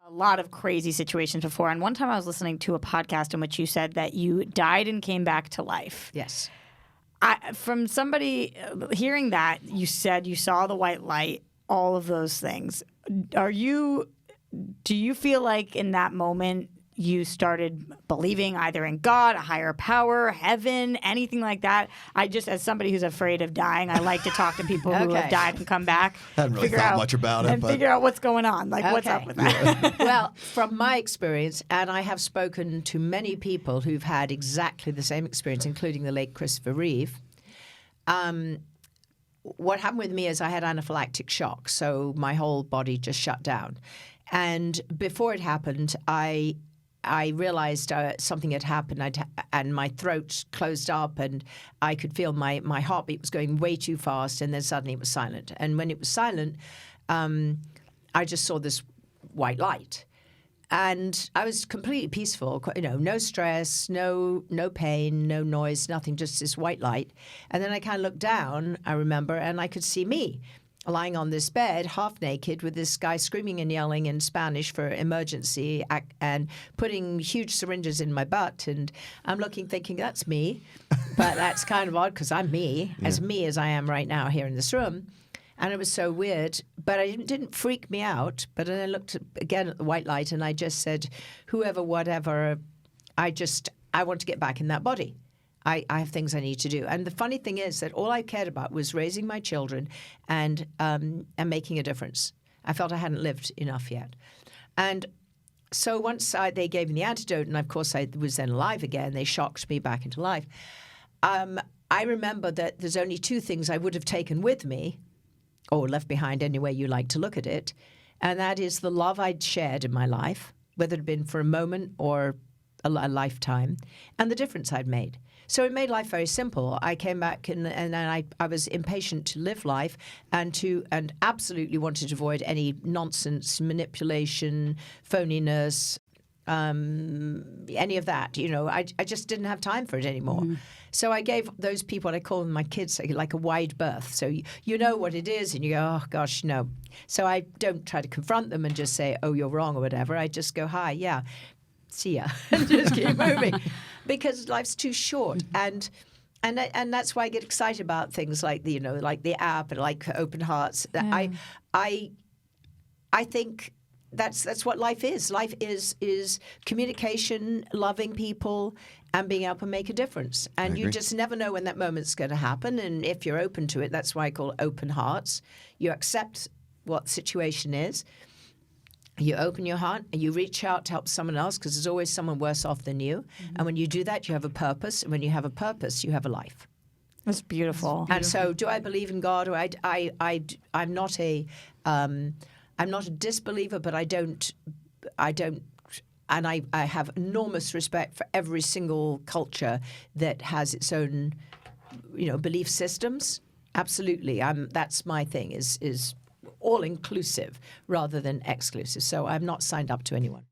a lot of crazy situations before. And one time I was listening to a podcast in which you said that you died and came back to life. Yes. From somebody hearing that, you said you saw the white light, all of those things. Do you feel like in that moment you started believing either in God, a higher power, heaven, anything like that? I just, as somebody who's afraid of dying, I like to talk to people who have died and come back. I hadn't really thought much about it. And figure out what's going on. Like, what's up with that? Well, from my experience, and I have spoken to many people who've had exactly the same experience, including the late Christopher Reeve, what happened with me is I had anaphylactic shock, so my whole body just shut down. And before it happened, I realized something had happened, and my throat closed up, and I could feel my heartbeat was going way too fast, and then suddenly it was silent. And when it was silent, I just saw this white light. And I was completely peaceful, no stress, no pain, no noise, nothing, just this white light. And then I kind of looked down, I remember, and I could see me lying on this bed, half naked, with this guy screaming and yelling in Spanish for emergency and putting huge syringes in my butt. And I'm looking, thinking, that's me. But that's kind of odd because I'm me as I am right now here in this room. And it was so weird. But it didn't freak me out. But then I looked again at the white light and I just said, whoever, whatever, I want to get back in that body. I have things I need to do. And the funny thing is that all I cared about was raising my children and making a difference. I felt I hadn't lived enough yet. And so once they gave me the antidote, and of course I was then alive again, they shocked me back into life. I remember that there's only two things I would have taken with me, or left behind any way you like to look at it, and that is the love I'd shared in my life, whether it had been for a moment or a lifetime, and the difference I'd made. So it made life very simple. I came back and I was impatient to live life and absolutely wanted to avoid any nonsense, manipulation, phoniness, any of that. I just didn't have time for it anymore. Mm. So I gave those people, what I call them my kids, like a wide berth. So you know what it is and you go, oh, gosh, no. So I don't try to confront them and just say, oh, you're wrong or whatever. I just go, hi, yeah. See ya, and just keep moving, because life's too short, and that's why I get excited about things like like the app and like Open Hearts. Yeah. I think that's what life is. Life is communication, loving people, and being able to make a difference. And you just never know when that moment's going to happen. And if you're open to it, that's why I call it Open Hearts. You accept what the situation is. You open your heart and you reach out to help someone else, because there's always someone worse off than you. Mm-hmm. And when you do that, you have a purpose. And when you have a purpose, you have a life. That's beautiful. And so, do I believe in God? Or I'm not a disbeliever, but I don't, and I have enormous respect for every single culture that has its own, belief systems. Absolutely, that's my thing. Is all-inclusive rather than exclusive. So I'm not signed up to anyone.